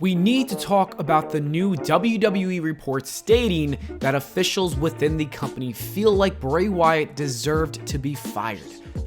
We need to talk about the new WWE report stating that officials within the company feel like Bray Wyatt deserved to be fired.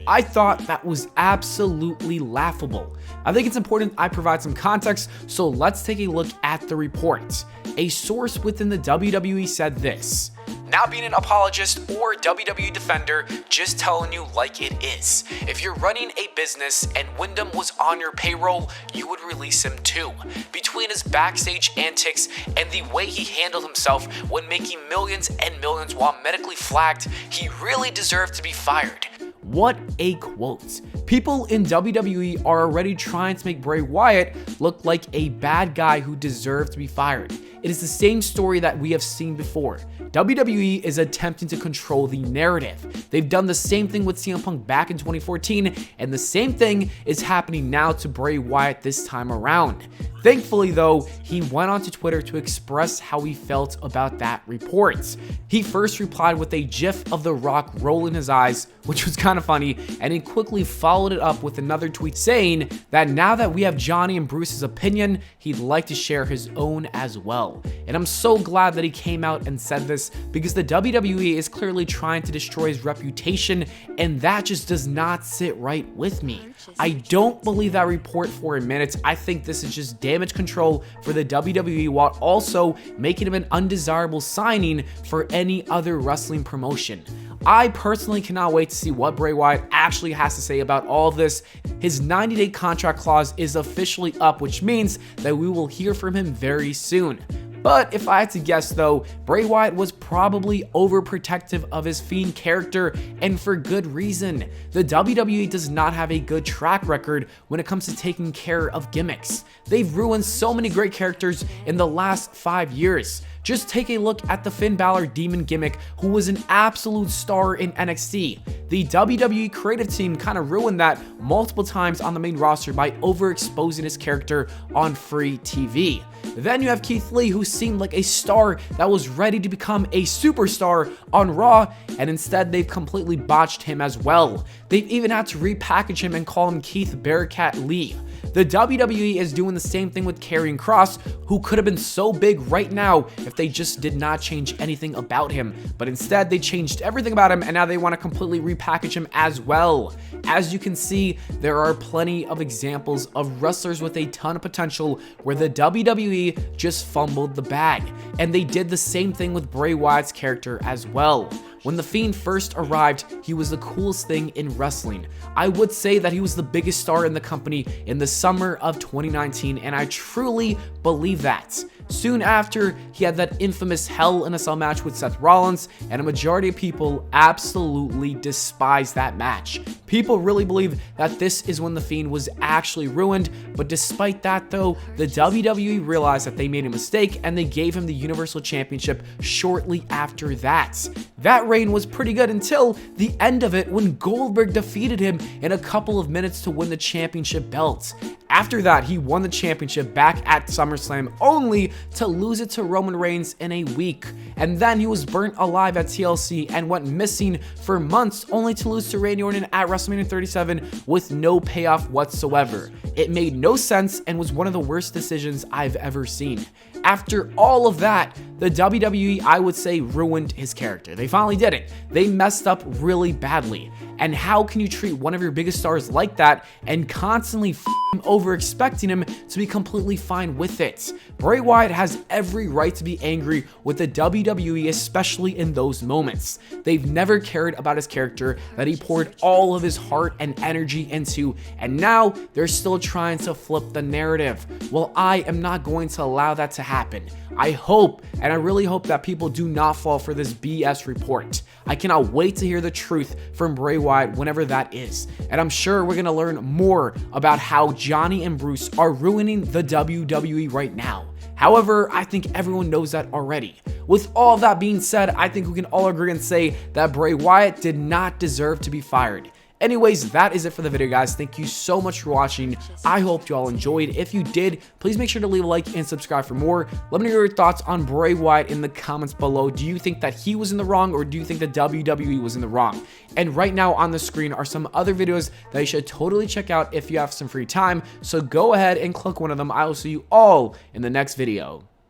I thought that was absolutely laughable. I think it's important I provide some context, so let's take a look at the report. A source within the WWE said this: "Not being an apologist or WWE defender, just telling you like it is. If you're running a business and Windham was on your payroll, you would release him too. Between his backstage antics and the way he handled himself when making millions and millions while medically flagged, he really deserved to be fired." What a quote. People in WWE are already trying to make Bray Wyatt look like a bad guy who deserves to be fired. It is the same story that we have seen before. WWE is attempting to control the narrative. They've done the same thing with CM Punk back in 2014, and the same thing is happening now to Bray Wyatt this time around. Thankfully, though, he went onto Twitter to express how he felt about that report. He first replied with a gif of The Rock rolling his eyes, which was kind of funny, and he quickly followed it up with another tweet saying that now that we have Johnny and Bruce's opinion, he'd like to share his own as well. And I'm so glad that he came out and said this, because the WWE is clearly trying to destroy his reputation, and that just does not sit right with me. I don't believe that report for a minute. I think this is just damage control for the WWE while also making him an undesirable signing for any other wrestling promotion. I personally cannot wait to see what Bray Wyatt actually has to say about all of this. His 90-day contract clause is officially up, which means that we will hear from him very soon. But if I had to guess though, Bray Wyatt was probably overprotective of his Fiend character, and for good reason. The WWE does not have a good track record when it comes to taking care of gimmicks. They've ruined so many great characters in the last 5 years. Just take a look at the Finn Balor demon gimmick, who was an absolute star in NXT. The WWE creative team kind of ruined that multiple times on the main roster by overexposing his character on free TV. Then you have Keith Lee, who seemed like a star that was ready to become a superstar on Raw, and instead they've completely botched him as well. They've even had to repackage him and call him Keith Bearcat Lee. The WWE is doing the same thing with Karrion Kross, who could have been so big right now if they just did not change anything about him. But instead, they changed everything about him, and now they want to completely repackage him as well. As you can see, there are plenty of examples of wrestlers with a ton of potential where the WWE just fumbled the bag. And they did the same thing with Bray Wyatt's character as well. When The Fiend first arrived, he was the coolest thing in wrestling. I would say that he was the biggest star in the company in the summer of 2019, and I truly believe that. Soon after, he had that infamous Hell in a Cell match with Seth Rollins, and a majority of people absolutely despise that match. People really believe that this is when The Fiend was actually ruined, but despite that though, the WWE realized that they made a mistake and they gave him the Universal Championship shortly after that. That reign was pretty good until the end of it when Goldberg defeated him in a couple of minutes to win the championship belt. After that, he won the championship back at SummerSlam, only to lose it to Roman Reigns in a week. And then he was burnt alive at TLC and went missing for months, only to lose to Randy Orton at WrestleMania 37 with no payoff whatsoever. It made no sense and was one of the worst decisions I've ever seen. After all of that, the WWE, I would say, ruined his character. They finally did it. They messed up really badly. And how can you treat one of your biggest stars like that and constantly over expecting him to be completely fine with it? Bray Wyatt has every right to be angry with the WWE, especially in those moments. They've never cared about his character that he poured all of his heart and energy into, and now they're still trying to flip the narrative. Well, I am not going to allow that to happen. I hope, and I really hope, that people do not fall for this BS report. I cannot wait to hear the truth from Bray Wyatt whenever that is. And I'm sure we're going to learn more about how Johnny and Bruce are ruining the WWE right now. However, I think everyone knows that already. With all that being said, I think we can all agree and say that Bray Wyatt did not deserve to be fired. Anyways, that is it for the video, guys. Thank you so much for watching. I hope you all enjoyed. If you did, please make sure to leave a like and subscribe for more. Let me know your thoughts on Bray Wyatt in the comments below. Do you think that he was in the wrong, or do you think the WWE was in the wrong? And right now on the screen are some other videos that you should totally check out if you have some free time. So go ahead and click one of them. I will see you all in the next video.